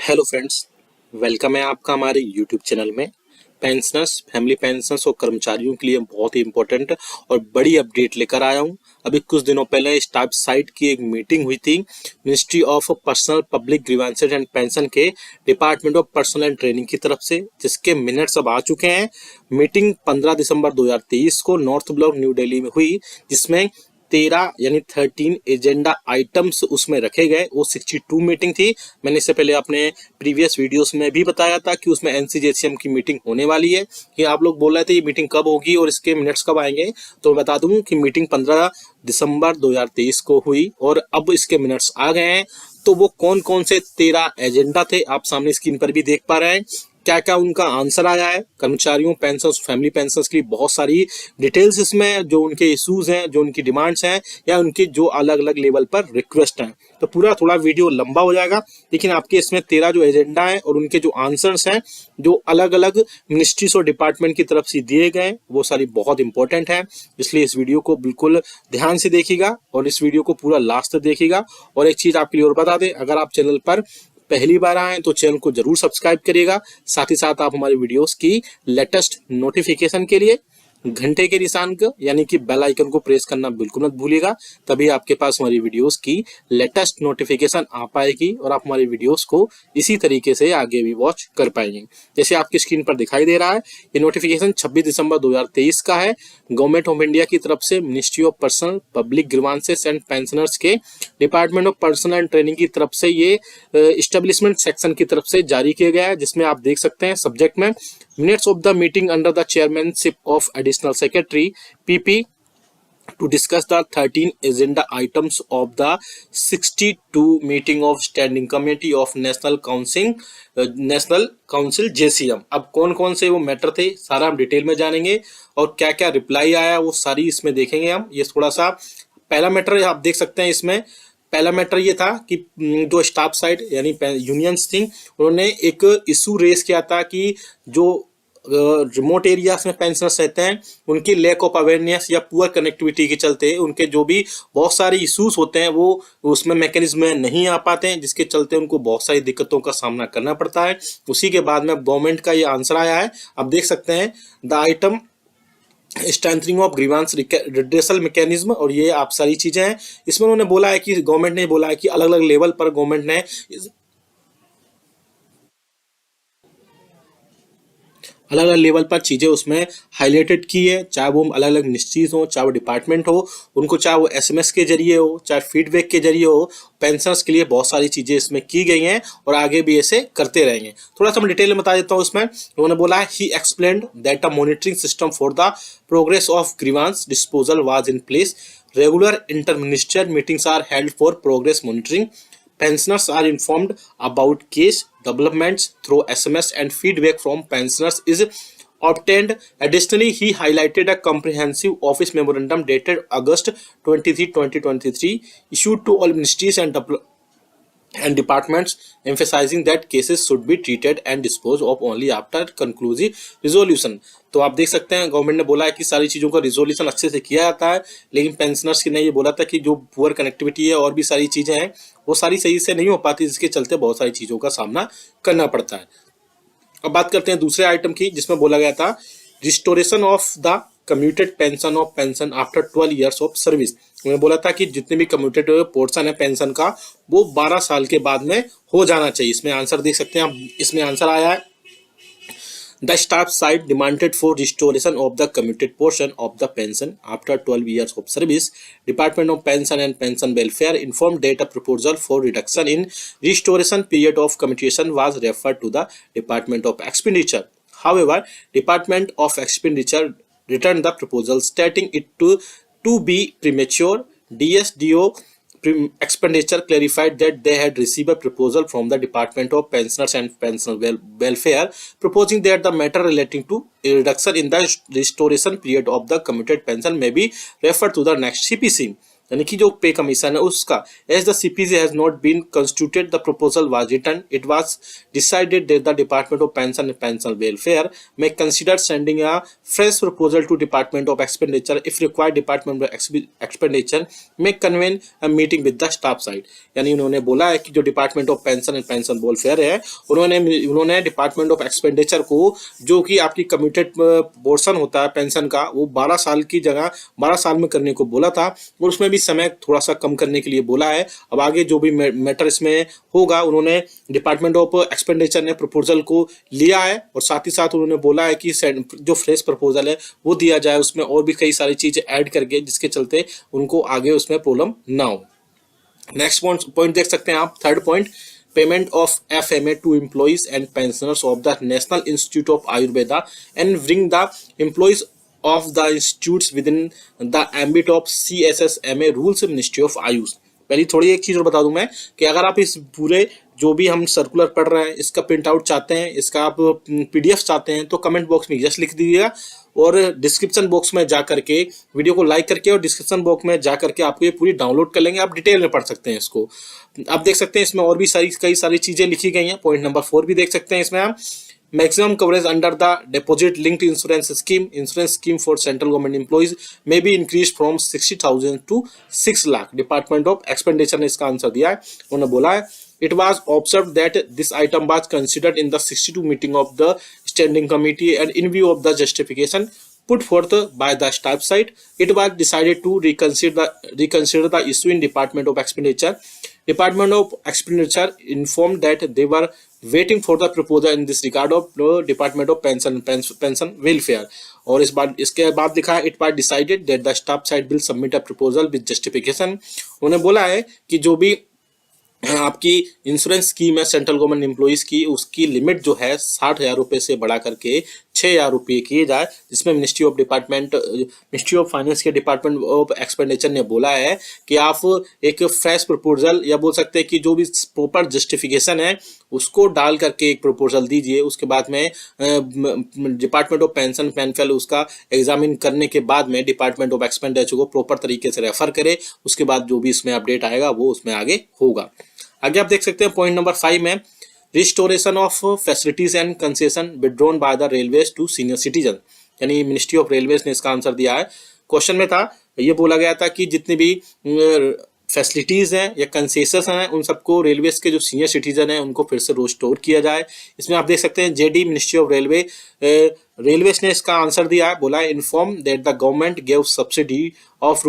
Hello friends, welcome है आपका हमारे यूट्यूब चैनल में। पेंशनर्स, फैमिली पेंशनर्स और कर्मचारियों के लिए बहुत ही इंपॉर्टेंट और बड़ी अपडेट लेकर आया हूं। अभी कुछ दिनों पहले स्टाफ साइट की एक मीटिंग हुई थी ministry of personnel public grievances and pension के department of personnel and training की तरफ से, जिसके मिनट्स अब आ चुके हैं। मीटिंग 15 दिसंबर 2023 को नॉर्थ ब्लॉक न्यू दिल्ली में हुई, जिसमें 13 यानी 13 एजेंडा आइटम्स उसमें रखे गए। वो 62 मीटिंग थी। मैंने इससे पहले अपने प्रीवियस वीडियोस में भी बताया था कि उसमें एनसीजेसीएम की मीटिंग होने वाली है। कि आप लोग बोल रहे थे ये मीटिंग कब होगी और इसके मिनट्स कब आएंगे, तो बता दूं कि मीटिंग 15 दिसंबर 2023 को हुई और अब इसके मिनट्स आ गए हैं। तो वो कौन कौन से 13 एजेंडा थे आप सामने स्क्रीन पर भी देख पा रहे हैं। क्या क्या उनका आंसर आया है। कर्मचारियों, पेंशन, फैमिली पेंशन के लिए बहुत सारी डिटेल्स इसमें, जो उनके इश्यूज हैं, जो उनकी डिमांड्स हैं, या उनके जो अलग अलग लेवल पर रिक्वेस्ट हैं। तो पूरा थोड़ा वीडियो लंबा हो जाएगा, लेकिन आपके इसमें 13 जो एजेंडा है और उनके जो आंसर्स हैं, जो अलग अलग मिनिस्ट्रीज और डिपार्टमेंट की तरफ से दिए गए, वो सारी बहुत इंपॉर्टेंट है। इसलिए इस वीडियो को बिल्कुल ध्यान से देखिएगा और इस वीडियो को पूरा लास्ट तक देखिएगा। और एक चीज आपके लिए और बता दें, अगर आप चैनल पर पहली बार आए तो चैनल को जरूर सब्सक्राइब करिएगा। साथ ही साथ आप हमारी वीडियोस की लेटेस्ट नोटिफिकेशन के लिए घंटे के निशान को यानी कि बेल आइकन को प्रेस करना बिल्कुल मत भूलिएगा। तभी आपके पास हमारी वीडियोस की लेटेस्ट नोटिफिकेशन आ पाएगी और आप हमारी वीडियोस को इसी तरीके से आगे भी वॉच कर पाएंगे। जैसे आपकी स्क्रीन पर दिखाई दे रहा है, ये नोटिफिकेशन 26 दिसंबर 2023 का है। गवर्नमेंट ऑफ इंडिया की तरफ से ministry of personnel public grievances and pensioners के department of personnel and training की तरफ से ये एस्टेब्लिशमेंट सेक्शन की तरफ से जारी किया गया है, जिसमें आप देख सकते हैं सब्जेक्ट में minutes of the meeting under the chairmanship of additional secretary PP to discuss the 13 agenda items of the 62 meeting of standing committee of national council JCM। अब कौन कौन से वो मैटर थे सारा हम डिटेल में जानेंगे और क्या क्या रिप्लाई आया वो सारी इसमें देखेंगे हम। ये थोड़ा सा पहला मैटर आप देख सकते हैं। इसमें पहला मैटर ये था कि जो स्टाफ साइड यानी यूनियंस थी, उन्होंने एक इशू रेस किया था कि जो रिमोट एरियाज में पेंशनर्स रहते हैं, उनकी लैक ऑफ अवेयरनेस या पुअर कनेक्टिविटी के चलते उनके जो भी बहुत सारे इश्यूज होते हैं वो उसमें मैकेनिज्म में नहीं आ पाते हैं, जिसके चलते उनको बहुत सारी दिक्कतों का सामना करना पड़ता है। उसी के बाद में गवर्नमेंट का ये आंसर आया है। आप देख सकते हैं the item strengthening of grievance redressal mechanism, और ये आप सारी चीजें हैं। इसमें उन्होंने बोला है कि गवर्नमेंट ने बोला है कि अलग अलग लेवल पर गवर्नमेंट ने अलग अलग लेवल पर चीजें उसमें हाईलाइटेड की है, चाहे वो अलग अलग मिनिस्ट्रीज हो, चाहे वो डिपार्टमेंट हो, उनको चाहे वो एसएमएस के जरिए हो, चाहे फीडबैक के जरिए हो। पेंशनर्स के लिए बहुत सारी चीजें इसमें की गई हैं और आगे भी ऐसे करते रहेंगे। थोड़ा सा मैं डिटेल में बता देता हूँ। इसमें उन्होंने बोला है he explained that a monitoring system for the progress of grievance disposal was in place. Regular interministerial meetings are held for progress monitoring. Pensioners are informed about case developments through SMS and feedback from pensioners is obtained. Additionally, he highlighted a comprehensive office memorandum dated August 23, 2023, issued to all ministries and departments, emphasizing that cases should be treated and disposed of only after conclusive resolution. तो आप देख सकते हैं government ने बोला है कि सारी चीज़ों का रिजोल्यूशन अच्छे से किया जाता है, लेकिन पेंशनर्स ने ये बोला था कि जो पुअर कनेक्टिविटी है और भी सारी चीज़ें हैं वो सारी सही से नहीं हो पाती, जिसके चलते बहुत सारी चीज़ों का सामना करना पड़ता है। अब बात करते हैं दूसरे आइटम की, जिसमें बोला गया था restoration of the commuted pension of pension after 12 years of service. उन्होंने बोला था कि जितने भी कम्यूटेड पोर्शन है पेंशन का वो 12 साल के बाद में हो जाना चाहिए। इसमें आंसर देख सकते हैं आप, इसमें आंसर आया है The staff side demanded for restoration of the commuted portion of the pension after 12 years of service. Department of Pension and Pension Welfare informed that a proposal for reduction in restoration period of commutation was referred to the Department of Expenditure. However, Department of Expenditure returned the proposal, stating it to be premature. DSDO Expenditure clarified that they had received a proposal from the Department of Pensioners and Pension Welfare proposing that the matter relating to a reduction in the restoration period of the commuted pension may be referred to the next CPC. यानी कि जो पे commission है उसका। As the CPC has not been constituted the proposal was written, it was decided that the department of pension and pension welfare may consider sending a fresh proposal to Department of Expenditure. If required, Department of Expenditure may convene a meeting with the staff side. यानी उन्होंने बोला है कि जो department of pension and pension welfare है, उन्होंने department of expenditure को, जो कि आपकी कमिटेड पोर्शन होता है पेंशन का, वो 12 साल की जगह 12 साल में करने को बोला था, और उसमें भी समय थोड़ा सा कम करने के लिए बोला है। अब आगे जो भी मैटर इसमें होगा, उन्होंने डिपार्टमेंट ऑफ एक्सपेंडिचर ने प्रपोजल को लिया है, और साथ ही साथ उन्होंने बोला है कि जो फ्रेश प्रपोजल है वो दिया जाए, उसमें और भी कई सारी चीजें ऐड करके, जिसके चलते उनको आगे उसमें प्रॉब्लम ना हो। नेक्स्ट पॉइंट देख सकते हैं आप, third point, payment of FMA to employees and pensioners of the national institute of Ayurveda and bring the employees of the institutes within the ambit of CSSMA rules ministry of AYUSH. पहली थोड़ी एक चीज और बता दूं मैं कि अगर आप इस पूरे जो भी हम सर्कुलर पढ़ रहे हैं इसका प्रिंट आउट चाहते हैं, इसका आप PDF चाहते हैं, तो कमेंट बॉक्स में यस लिख दीजिएगा, और डिस्क्रिप्शन बॉक्स में जा करके वीडियो को लाइक करके और डिस्क्रिप्शन बॉक्स में जा करके आपको ये पूरी डाउनलोड कर लेंगे, आप डिटेल में पढ़ सकते हैं इसको। आप देख सकते हैं इसमें और भी कई सारी चीजें लिखी गई हैं। पॉइंट नंबर 4 भी देख सकते हैं इसमें आप, maximum coverage under the deposit linked insurance scheme for central government employees may be increased from 60,000 to 6 lakh। Department of expenditure ने इसका आंसर दिया है। उन्होंने बोला है, it was observed that this item was considered in the 62 meeting of the standing committee and in view of the justification put forth by the staff side, it was decided to reconsider the issue in Department of Expenditure. Department of Expenditure informed that they were waiting for the proposal in this regard of the Department of Pension Welfare। और इसके बाद लिखा है, it was decided that the staff side will submit a proposal with justification। उन्होंने बोला है कि जो भी आपकी इंश्योरेंस स्कीम है सेंट्रल गवर्नमेंट एम्प्लॉइज की, उसकी लिमिट जो है 60,000 रुपये से बढ़ा करके 6,000 रुपये किए जाए, जिसमें मिनिस्ट्री ऑफ फाइनेंस के डिपार्टमेंट ऑफ एक्सपेंडिचर ने बोला है कि आप एक फ्रेश प्रपोजल, या बोल सकते हैं कि जो भी प्रॉपर जस्टिफिकेशन है उसको डाल करके एक प्रपोजल दीजिए। उसके बाद में डिपार्टमेंट ऑफ पेंशन वेलफेयर उसका एग्जामिन करने के बाद में डिपार्टमेंट ऑफ एक्सपेंडिचर को प्रॉपर तरीके से रेफर करे, उसके बाद जो भी इसमें अपडेट आएगा वो उसमें आगे होगा। आगे आप देख सकते हैं पॉइंट नंबर 5 में, restoration of facilities and concession withdrawn by the railways to senior citizen, यानी मिनिस्ट्री ऑफ रेलवेज ने इसका आंसर दिया है। क्वेश्चन में था, ये बोला गया था कि जितनी भी फैसिलिटीज हैं या कंसेशन हैं उन सबको रेलवेज के जो सीनियर सिटीजन हैं उनको फिर से रिस्टोर किया जाए। इसमें आप देख सकते हैं JD मिनिस्ट्री ऑफ रेलवेज ने इसका आंसर दिया है, बोला है, inform that the government gave subsidy of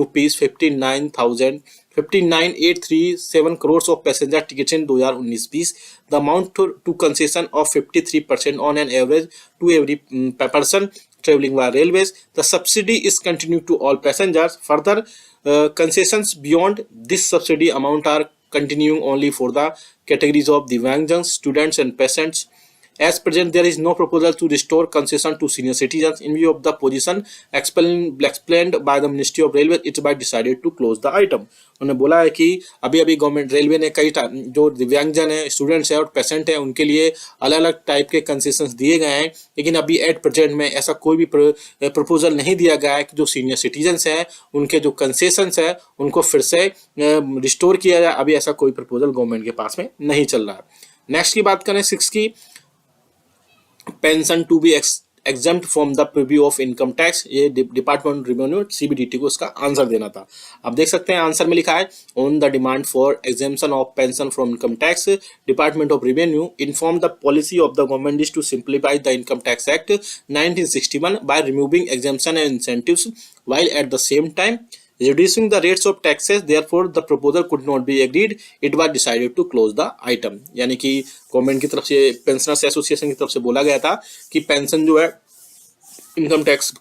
₹59,837 crores of passenger tickets in 2019-20। The amount to concession of 53% on an average to every person traveling via railways. The subsidy is continued to all passengers. Further concessions beyond this subsidy amount are continuing only for the categories of Divyangjans, students and patients. As present, there is no proposal to restore concession to senior citizens. In view of the position explained by the Ministry of Railways, it was decided to close the item। उन्होंने बोला है कि अभी government railway ने कई जो दिव्यांगजन है, स्टूडेंट्स है और पेशेंट है, उनके लिए अलग अलग टाइप के कंसेशंस दिए गए हैं, लेकिन अभी एट प्रेजेंट में ऐसा कोई भी प्रपोजल नहीं दिया गया है कि जो सीनियर सिटीजन्स हैं उनके जो कंसेशंस है उनको फिर से रिस्टोर किया जाए। अभी ऐसा कोई प्रपोजल गवर्नमेंट के पास में नहीं चल रहा है। नेक्स्ट की बात करें 6 की, pension to be exempt from the preview of income tax, ये डिपार्टमेंट रेवेन्यू CBDT को इसका आंसर देना था। आप देख सकते हैं आंसर में लिखा है, on the demand for exemption of pension from income tax, department of revenue inform the policy of the government is to simplify the income tax act 1961 by removing exemption and incentives while at the same time reducing the rates of taxes, therefore the proposal could not be agreed, it was decided to close the item। यानी कि government की तरफ से, pensioners association की तरफ से बोला गया था कि पेंशन जो है इनकम टैक्स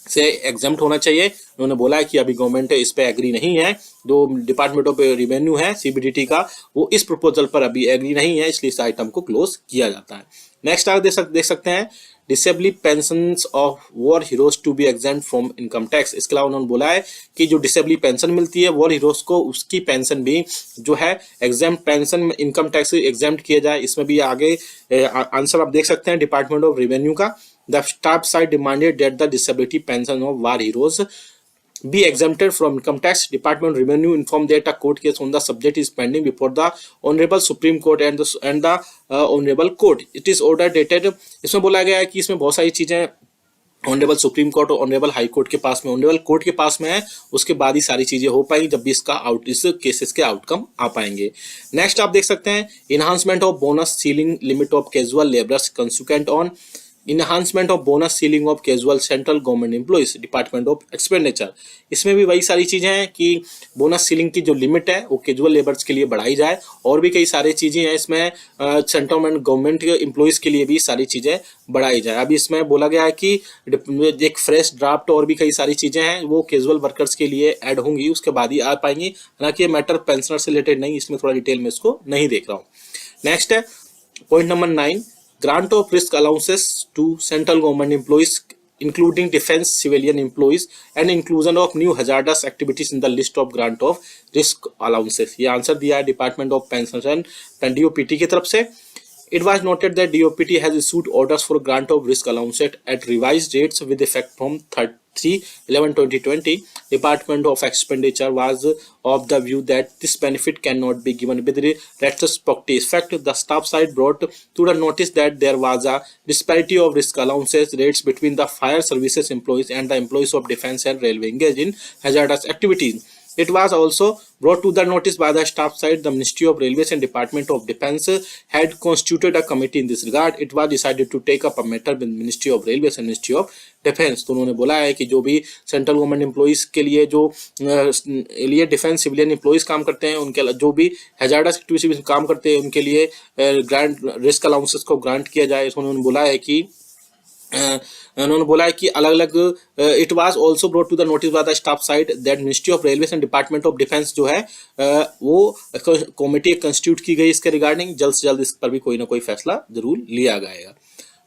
से एग्जम्प्ट होना चाहिए। उन्होंने बोला है कि अभी गवर्नमेंट इस पे एग्री नहीं है, जो डिपार्टमेंट ऑफ रेवेन्यू है CBDT का, वो इस प्रपोजल पर अभी एग्री नहीं है, इसलिए इस आइटम को क्लोज किया जाता है। नेक्स्ट आप देख सकते हैं, disability pensions of war heroes to be exempt from income tax. इसके अलावा उन्होंने बोला है कि जो डिसेबली पेंशन मिलती है वॉर हीरोज को, उसकी पेंशन भी जो है एग्जेम्प्ट पेंशन इनकम टैक्स से एग्जेम्प्ट किया जाए। इसमें भी आगे आंसर आप देख सकते हैं डिपार्टमेंट ऑफ रेवेन्यू का, the staff side demanded that the disability pension of war heroes be exempted from income tax. Department of Revenue informed that a court case on the subject is pending before the Honorable Supreme Court and the Honorable Court. It is order dated. इसमें बोला गया है कि इसमें बहुत सारी चीजें honourable supreme court और ऑनरेबल हाई कोर्ट के पास में, ऑनरेबल कोर्ट के पास में है, उसके बाद ही सारी चीजें हो पाएंगी जब भी इस केसेस के आउटकम आ पाएंगे। नेक्स्ट आप देख सकते हैं enhancement of bonus ceiling limit of casual labourers consequent on enhancement of bonus ceiling of casual central government employees department of expenditure. इसमें भी वही सारी चीजें हैं कि बोनस सीलिंग की जो लिमिट है वो कैजुअल लेबर्स के लिए बढ़ाई जाए, और भी कई सारी चीजें हैं इसमें सेंट्रल गवर्नमेंट एम्प्लॉइज के लिए भी सारी चीजें बढ़ाई जाए। अभी इसमें बोला गया है कि एक फ्रेश ड्राफ्ट और भी कई सारी चीजें हैं वो कैजुअल वर्कर्स के लिए ऐड होंगी, उसके बाद ही आ पाएंगी। हालांकि ये मैटर पेंशनर से रिलेटेड नहीं, इसमें थोड़ा डिटेल में इसको नहीं देख रहा हूँ। नेक्स्ट है point number 9, grant of risk allowances to central government employees including defense civilian employees and inclusion of new hazardous activities in the list of grant of risk allowances। ये आंसर दिया है department of pension and DOPT की तरफ से। It was noted that DOPT has issued orders for grant of risk allowance at revised rates with effect from 3/11/2020. Department of Expenditure was of the view that this benefit cannot be given with retrospective effect. The staff side brought to the notice that there was a disparity of risk allowances rates between the fire services employees and the employees of defense and railway engaged in hazardous activities. It was also brought to the notice by the staff side. The Ministry of Railways and Department of Defence had constituted a committee in this regard. It was decided to take up a matter with Ministry of Railways and Ministry of Defence। तो उन्होंने बोला है कि जो भी central government employees के लिए जो लिए डिफेंस सिविलियन एम्प्लॉइज काम करते हैं, उनके जो भी हैजार्डस एक्टिविटीज में काम करते हैं उनके लिए ग्रांट रिस्क अलाउंसेस को ग्रांट किया जाए। उन्होंने बोला है कि अलग अलग it was also brought to the notice by the staff side that ministry of railways and department of defence जो है वो कमेटी कंस्टिट्यूट की गई इसके रिगार्डिंग। जल्द से जल्द इस पर भी कोई ना कोई फैसला जरूर लिया जाएगा।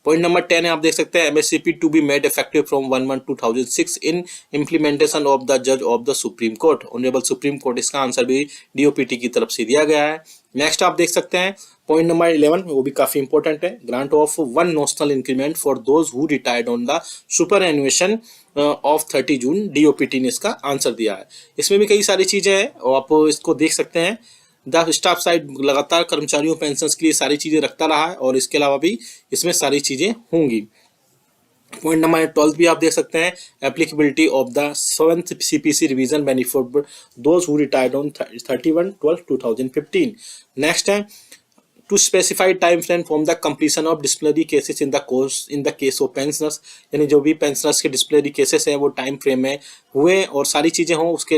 पॉइंट नंबर 10 है, आप देख सकते हैं MSCP to be made effective from 1/1/2006 in implementation of the जज of the supreme court, honourable supreme court. इसका आंसर भी डीओपीटी की तरफ से दिया गया है। नेक्स्ट आप देख सकते हैं पॉइंट नंबर 11, वो भी काफी इंपॉर्टेंट है, grant of 1 notional increment for those who retired on the superannuation of 30 June. DOPT ने इसका आंसर दिया है। इसमें भी कई सारी चीजें हैं और आप इसको देख सकते हैं। द स्टाफ साइड लगातार कर्मचारियों पेंशन के लिए सारी चीजें रखता रहा है और इसके अलावा भी इसमें सारी चीजें होंगी। पॉइंट नंबर 12 भी आप देख सकते हैं, applicability of the 7th CPC revision benefit those who retired on 31/12/2015। Next है to specify time frame from the completion of disciplinary cases in the case of pensioners, यानी जो भी पेंशनर्स के डिस्प्लिनरी केसेस हैं वो टाइम फ्रेम में हुए और सारी चीजें हों, इसके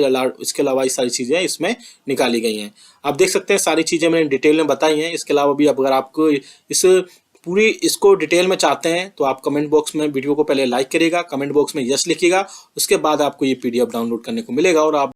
अलावा ये सारी चीजें इसमें निकाली गई हैं। आप देख सकते हैं सारी चीजें मैंने डिटेल में बताई हैं। इसके अलावा भी अगर आपको इसको डिटेल में चाहते हैं तो आप कमेंट बॉक्स में वीडियो को पहले लाइक करिएगा, कमेंट बॉक्स में यस लिखिएगा, उसके बाद आपको ये पीडीएफ डाउनलोड करने को मिलेगा और आप